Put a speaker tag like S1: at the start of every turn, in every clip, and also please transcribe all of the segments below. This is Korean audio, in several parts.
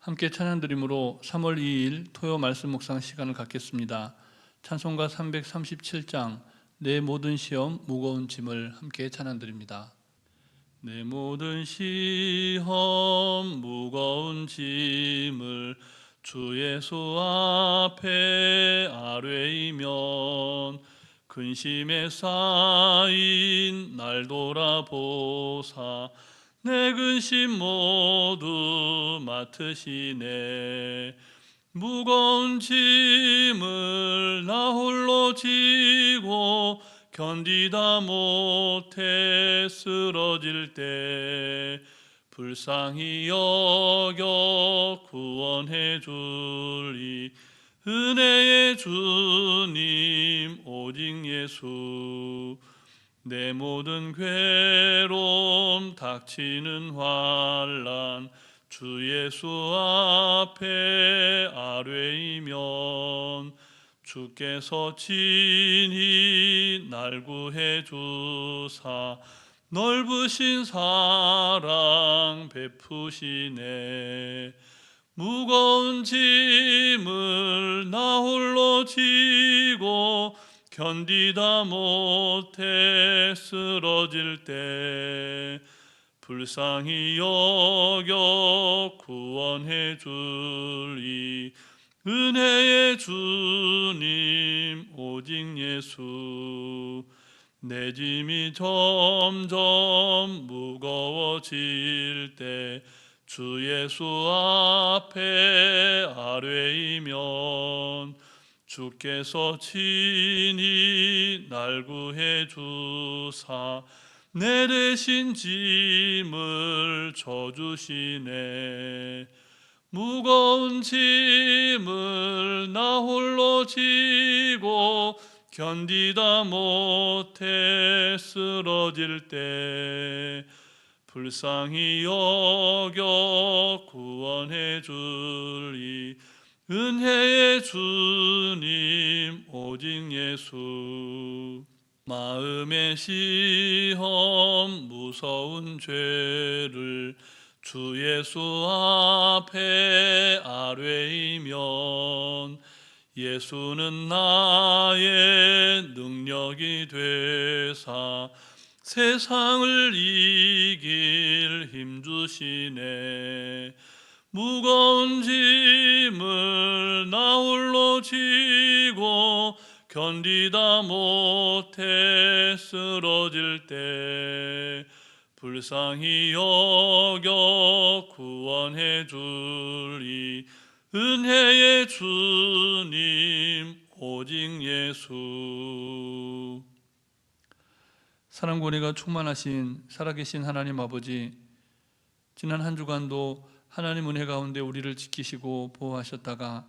S1: 함께 찬양드림으로 3월 2일 토요 말씀 묵상 시간을 갖겠습니다. 찬송가 337장 내 모든 시험 무거운 짐을 함께 찬양드립니다. 내 모든 시험 무거운 짐을 주 예수 앞에 아뢰이면 근심에 쌓인 날 돌아보사 내 근심 모두 맡으시네. 무거운 짐을 나 홀로 지고 견디다 못해 쓰러질 때 불쌍히 여겨 구원해 줄이 은혜의 주님 오직 예수. 내 모든 괴로움 닥치는 환난 주 예수 앞에 아뢰이면 주께서 친히 날 구해 주사 넓으신 사랑 베푸시네. 무거운 짐을 나 홀로 지고 견디다 못해 쓰러질 때 불쌍히 여겨 구원해 줄이 은혜의 주님 오직 예수. 내 짐이 점점 무거워질 때 주 예수 앞에 아뢰이면 주께서 친히 날 구해 주사 내 대신 짐을 져주시네. 무거운 짐을 나 홀로 지고 견디다 못해 쓰러질 때 불쌍히 여겨 구원해 줄이 은혜의 주님 오직 예수. 마음의 시험 무서운 죄를 주 예수 앞에 아뢰이면 예수는 나의 능력이 되사 세상을 이길 힘 주시네. 무거운 짐을 나 홀로 지고 견디다 못해 쓰러질 때 불쌍히 여겨 구원해 줄이 은혜의 주님 오직 예수. 사랑과 은혜가 충만하신 살아계신 하나님 아버지, 지난 한 주간도 하나님 은혜 가운데 우리를 지키시고 보호하셨다가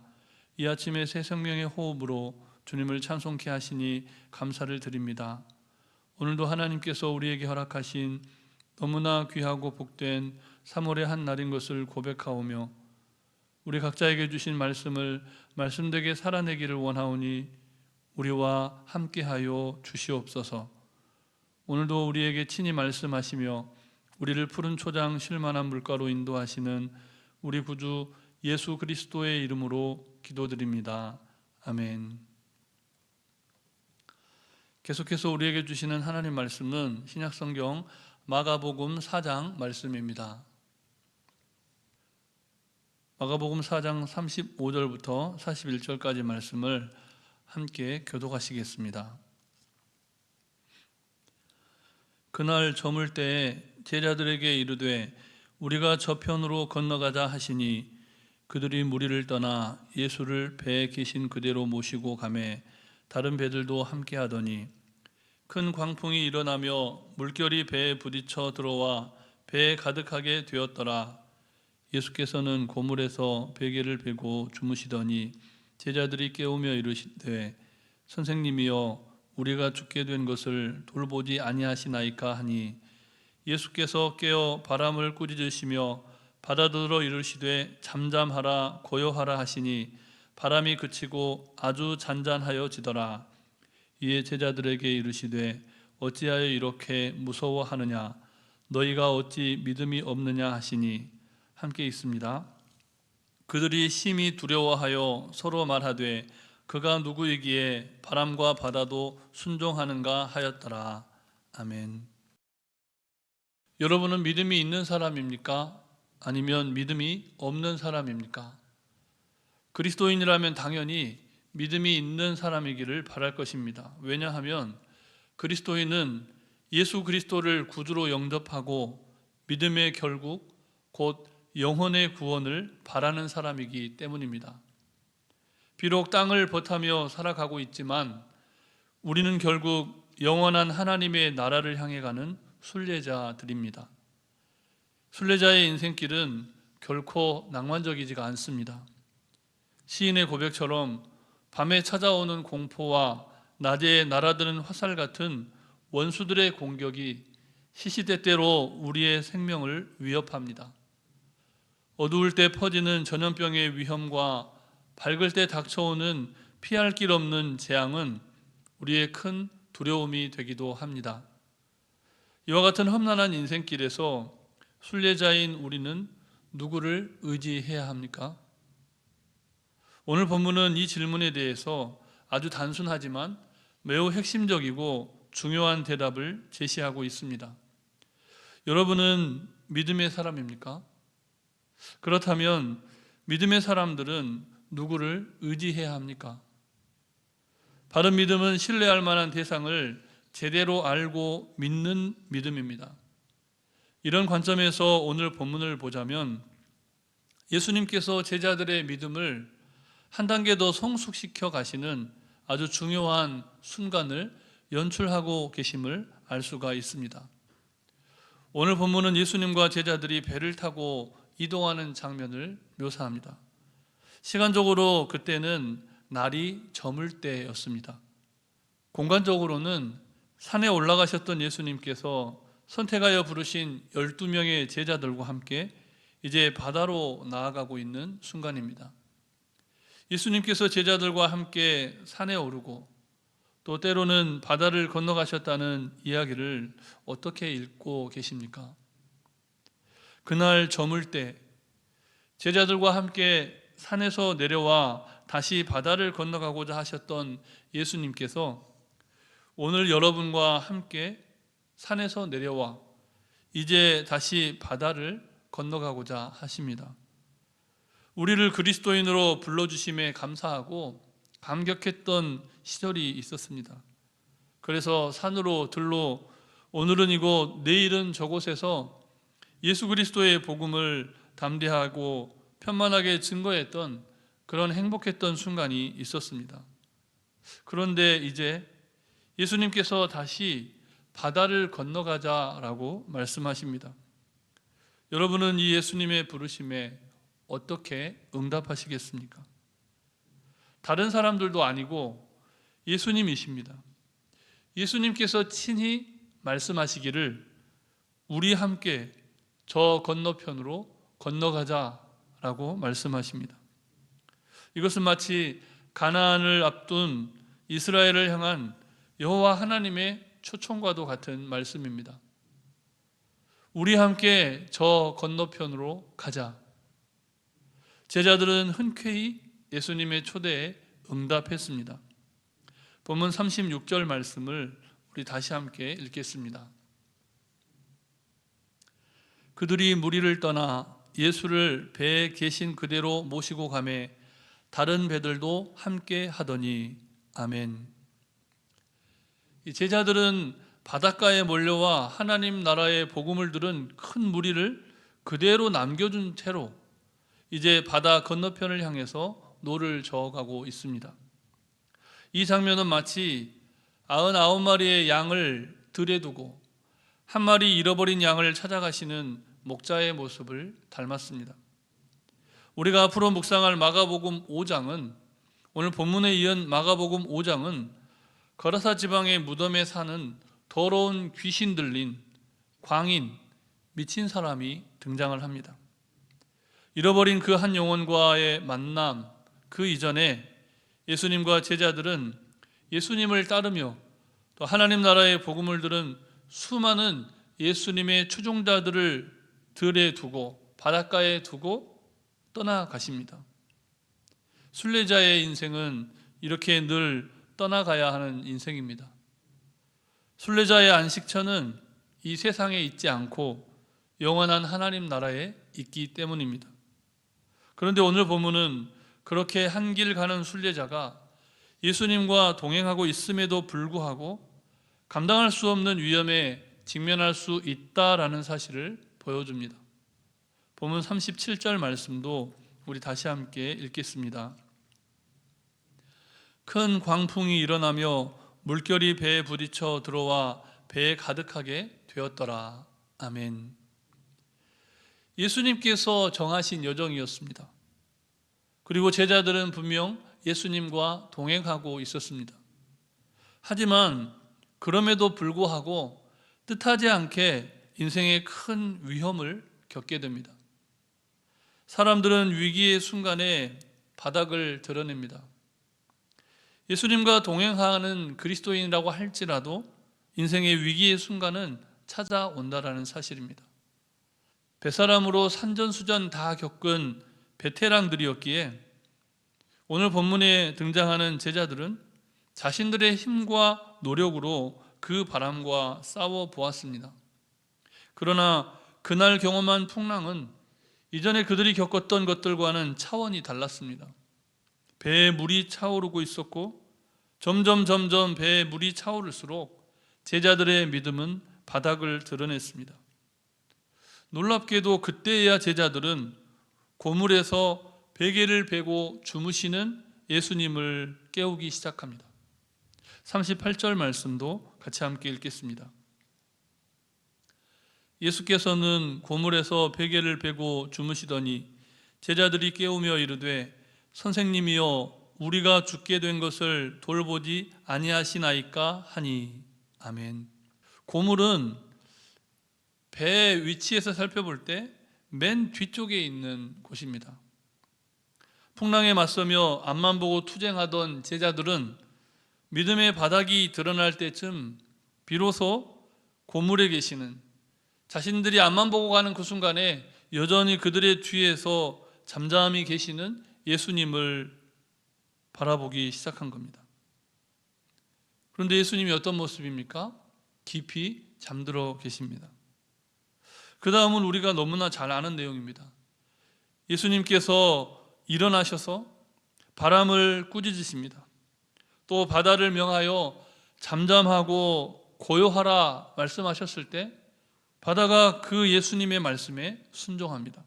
S1: 이 아침에 새 생명의 호흡으로 주님을 찬송케 하시니 감사를 드립니다. 오늘도 하나님께서 우리에게 허락하신 너무나 귀하고 복된 3월의 한 날인 것을 고백하오며 우리 각자에게 주신 말씀을 말씀되게 살아내기를 원하오니 우리와 함께하여 주시옵소서. 오늘도 우리에게 친히 말씀하시며 우리를 푸른 초장 쉴만한 물가로 인도하시는 우리 구주 예수 그리스도의 이름으로 기도드립니다. 아멘. 계속해서 우리에게 주시는 하나님 말씀은 신약성경 마가복음 4장 말씀입니다. 마가복음 4장 35절부터 41절까지 말씀을 함께 교독하시겠습니다. 그날 저물 때에 제자들에게 이르되 우리가 저편으로 건너가자 하시니 그들이 무리를 떠나 예수를 배에 계신 그대로 모시고 가매 다른 배들도 함께 하더니 큰 광풍이 일어나며 물결이 배에 부딪혀 들어와 배에 가득하게 되었더라. 예수께서는 고물에서 베개를 베고 주무시더니 제자들이 깨우며 이르시되 선생님이여 우리가 죽게 된 것을 돌보지 아니하시나이까 하니 예수께서 깨어 바람을 꾸짖으시며 바다더러 이르시되 잠잠하라 고요하라 하시니 바람이 그치고 아주 잔잔하여지더라. 이에 제자들에게 이르시되 어찌하여 이렇게 무서워하느냐 너희가 어찌 믿음이 없느냐 하시니 함께 있습니다. 그들이 심히 두려워하여 서로 말하되 그가 누구이기에 바람과 바다도 순종하는가 하였더라. 아멘. 여러분은 믿음이 있는 사람입니까? 아니면 믿음이 없는 사람입니까? 그리스도인이라면 당연히 믿음이 있는 사람이기를 바랄 것입니다. 왜냐하면 그리스도인은 예수 그리스도를 구주로 영접하고 믿음의 결국 곧 영혼의 구원을 바라는 사람이기 때문입니다. 비록 땅을 버타며 살아가고 있지만 우리는 결국 영원한 하나님의 나라를 향해 가는 순례자들입니다. 순례자의 인생길은 결코 낭만적이지가 않습니다. 시인의 고백처럼 밤에 찾아오는 공포와 낮에 날아드는 화살 같은 원수들의 공격이 시시때때로 우리의 생명을 위협합니다. 어두울 때 퍼지는 전염병의 위험과 밝을 때 닥쳐오는 피할 길 없는 재앙은 우리의 큰 두려움이 되기도 합니다. 이와 같은 험난한 인생길에서 순례자인 우리는 누구를 의지해야 합니까? 오늘 본문은 이 질문에 대해서 아주 단순하지만 매우 핵심적이고 중요한 대답을 제시하고 있습니다. 여러분은 믿음의 사람입니까? 그렇다면 믿음의 사람들은 누구를 의지해야 합니까? 바른 믿음은 신뢰할 만한 대상을 제대로 알고 믿는 믿음입니다. 이런 관점에서 오늘 본문을 보자면 예수님께서 제자들의 믿음을 한 단계 더 성숙시켜 가시는 아주 중요한 순간을 연출하고 계심을 알 수가 있습니다. 오늘 본문은 예수님과 제자들이 배를 타고 이동하는 장면을 묘사합니다. 시간적으로 그때는 날이 저물 때였습니다. 공간적으로는 산에 올라가셨던 예수님께서 선택하여 부르신 12명의 제자들과 함께 이제 바다로 나아가고 있는 순간입니다. 예수님께서 제자들과 함께 산에 오르고 또 때로는 바다를 건너가셨다는 이야기를 어떻게 읽고 계십니까? 그날 저물 때 제자들과 함께 산에서 내려와 다시 바다를 건너가고자 하셨던 예수님께서 오늘 여러분과 함께 산에서 내려와 이제 다시 바다를 건너가고자 하십니다. 우리를 그리스도인으로 불러주심에 감사하고 감격했던 시절이 있었습니다. 그래서 산으로 들로 오늘은 이곳 내일은 저곳에서 예수 그리스도의 복음을 담대하고 편만하게 증거했던 그런 행복했던 순간이 있었습니다. 그런데 이제 예수님께서 다시 바다를 건너가자라고 말씀하십니다. 여러분은 이 예수님의 부르심에 어떻게 응답하시겠습니까? 다른 사람들도 아니고 예수님이십니다. 예수님께서 친히 말씀하시기를 우리 함께 저 건너편으로 건너가자라고 말씀하십니다. 이것은 마치 가나안을 앞둔 이스라엘을 향한 여호와 하나님의 초청과도 같은 말씀입니다. 우리 함께 저 건너편으로 가자. 제자들은 흔쾌히 예수님의 초대에 응답했습니다. 본문 36절 말씀을 우리 다시 함께 읽겠습니다. 그들이 무리를 떠나 예수를 배에 계신 그대로 모시고 가매 다른 배들도 함께 하더니 아멘. 이 제자들은 바닷가에 몰려와 하나님 나라의 복음을 들은 큰 무리를 그대로 남겨준 채로 이제 바다 건너편을 향해서 노를 저어가고 있습니다. 이 장면은 마치 99마리의 양을 들에 두고 한 마리 잃어버린 양을 찾아가시는 목자의 모습을 닮았습니다. 우리가 앞으로 묵상할 마가복음 5장은 오늘 본문에 이은 마가복음 5장은 거라사 지방의 무덤에 사는 더러운 귀신 들린 광인, 미친 사람이 등장을 합니다. 잃어버린 그 한 영혼과의 만남, 그 이전에 예수님과 제자들은 예수님을 따르며 또 하나님 나라의 복음을 들은 수많은 예수님의 추종자들을 들에 두고 바닷가에 두고 떠나가십니다. 순례자의 인생은 이렇게 늘 떠나가야 하는 인생입니다. 순례자의 안식처는 이 세상에 있지 않고 영원한 하나님 나라에 있기 때문입니다. 그런데 오늘 본문은 그렇게 한 길 가는 순례자가 예수님과 동행하고 있음에도 불구하고 감당할 수 없는 위험에 직면할 수 있다라는 사실을 보여줍니다. 본문 37절 말씀도 우리 다시 함께 읽겠습니다. 큰 광풍이 일어나며 물결이 배에 부딪혀 들어와 배에 가득하게 되었더라. 아멘. 예수님께서 정하신 여정이었습니다. 그리고 제자들은 분명 예수님과 동행하고 있었습니다. 하지만 그럼에도 불구하고 뜻하지 않게 인생의 큰 위험을 겪게 됩니다. 사람들은 위기의 순간에 바닥을 드러냅니다. 예수님과 동행하는 그리스도인이라고 할지라도 인생의 위기의 순간은 찾아온다라는 사실입니다. 뱃사람으로 산전수전 다 겪은 베테랑들이었기에 오늘 본문에 등장하는 제자들은 자신들의 힘과 노력으로 그 바람과 싸워 보았습니다. 그러나 그날 경험한 풍랑은 이전에 그들이 겪었던 것들과는 차원이 달랐습니다. 배에 물이 차오르고 있었고 점점 배에 물이 차오를수록 제자들의 믿음은 바닥을 드러냈습니다. 놀랍게도 그때야 제자들은 고물에서 베개를 베고 주무시는 예수님을 깨우기 시작합니다. 38절 말씀도 같이 함께 읽겠습니다. 예수께서는 고물에서 베개를 베고 주무시더니 제자들이 깨우며 이르되 선생님이여 우리가 죽게 된 것을 돌보지 아니하시나이까 하니. 아멘. 고물은 배의 위치에서 살펴볼 때 맨 뒤쪽에 있는 곳입니다. 풍랑에 맞서며 앞만 보고 투쟁하던 제자들은 믿음의 바닥이 드러날 때쯤 비로소 고물에 계시는, 자신들이 앞만 보고 가는 그 순간에 여전히 그들의 뒤에서 잠잠히 계시는 예수님을 바라보기 시작한 겁니다. 그런데 예수님이 어떤 모습입니까? 깊이 잠들어 계십니다. 그 다음은 우리가 너무나 잘 아는 내용입니다. 예수님께서 일어나셔서 바람을 꾸짖으십니다. 또 바다를 명하여 잠잠하고 고요하라 말씀하셨을 때 바다가 그 예수님의 말씀에 순종합니다.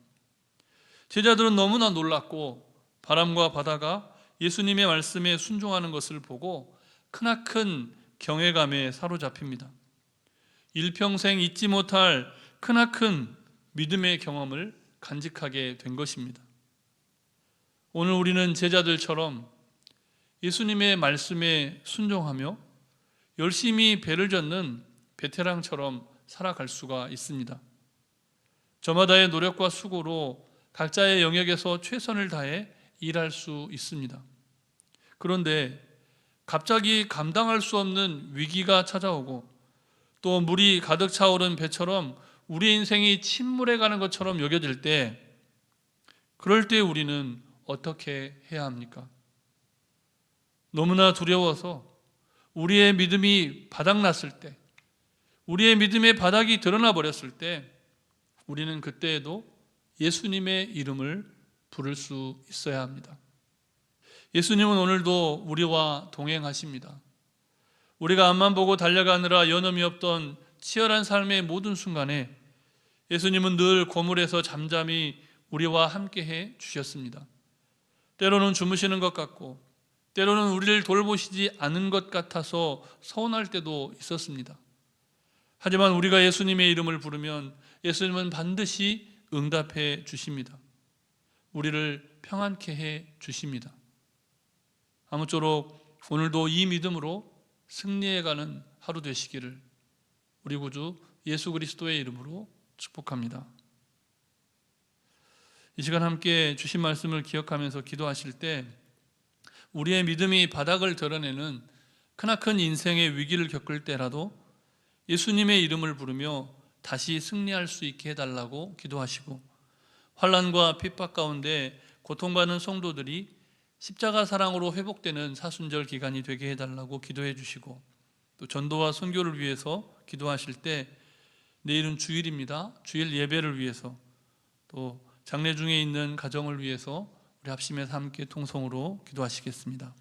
S1: 제자들은 너무나 놀랐고 바람과 바다가 예수님의 말씀에 순종하는 것을 보고 크나큰 경외감에 사로잡힙니다. 일평생 잊지 못할 크나큰 믿음의 경험을 간직하게 된 것입니다. 오늘 우리는 제자들처럼 예수님의 말씀에 순종하며 열심히 배를 젓는 베테랑처럼 살아갈 수가 있습니다. 저마다의 노력과 수고로 각자의 영역에서 최선을 다해 일할 수 있습니다. 그런데 갑자기 감당할 수 없는 위기가 찾아오고 또 물이 가득 차오른 배처럼 우리 인생이 침몰해 가는 것처럼 여겨질 때, 그럴 때 우리는 어떻게 해야 합니까? 너무나 두려워서 우리의 믿음이 바닥났을 때, 우리의 믿음의 바닥이 드러나 버렸을 때 우리는 그때에도 예수님의 이름을 부를 수 있어야 합니다. 예수님은 오늘도 우리와 동행하십니다. 우리가 앞만 보고 달려가느라 여념이 없던 치열한 삶의 모든 순간에 예수님은 늘 고물에서 잠잠히 우리와 함께해 주셨습니다. 때로는 주무시는 것 같고 때로는 우리를 돌보시지 않은 것 같아서 서운할 때도 있었습니다. 하지만 우리가 예수님의 이름을 부르면 예수님은 반드시 응답해 주십니다. 우리를 평안케 해 주십니다. 아무쪼록 오늘도 이 믿음으로 승리해가는 하루 되시기를 우리 구주 예수 그리스도의 이름으로 축복합니다. 이 시간 함께 주신 말씀을 기억하면서 기도하실 때 우리의 믿음이 바닥을 드러내는 크나큰 인생의 위기를 겪을 때라도 예수님의 이름을 부르며 다시 승리할 수 있게 해달라고 기도하시고, 환난과 핍박 가운데 고통받는 성도들이 십자가 사랑으로 회복되는 사순절 기간이 되게 해달라고 기도해 주시고, 또 전도와 선교를 위해서 기도하실 때 내일은 주일입니다. 주일 예배를 위해서, 또 장례 중에 있는 가정을 위해서 우리 합심해서 함께 통성으로 기도하시겠습니다.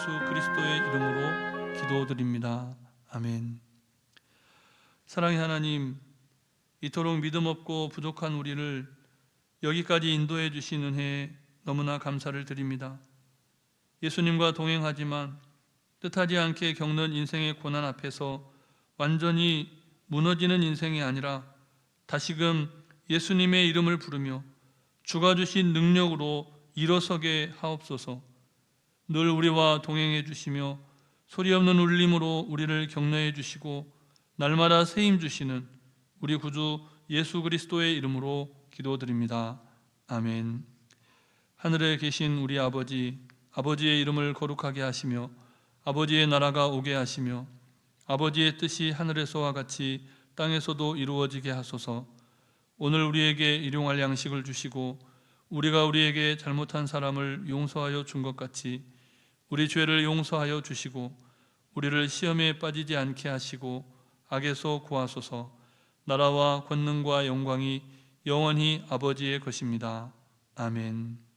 S1: 예수 그리스도의 이름으로 기도드립니다. 아멘. 사랑의 하나님, 이토록 믿음 없고 부족한 우리를 여기까지 인도해 주신 은혜에 너무나 감사를 드립니다. 예수님과 동행하지만 뜻하지 않게 겪는 인생의 고난 앞에서 완전히 무너지는 인생이 아니라 다시금 예수님의 이름을 부르며 주가 주신 능력으로 일어서게 하옵소서. 늘 우리와 동행해 주시며 소리 없는 울림으로 우리를 격려해 주시고 날마다 새 힘 주시는 우리 구주 예수 그리스도의 이름으로 기도드립니다. 아멘. 하늘에 계신 우리 아버지, 아버지의 이름을 거룩하게 하시며 아버지의 나라가 오게 하시며 아버지의 뜻이 하늘에서와 같이 땅에서도 이루어지게 하소서. 오늘 우리에게 일용할 양식을 주시고 우리가 우리에게 잘못한 사람을 용서하여 준 것 같이 우리 죄를 용서하여 주시고 우리를 시험에 빠지지 않게 하시고 악에서 구하소서. 나라와 권능과 영광이 영원히 아버지의 것입니다. 아멘.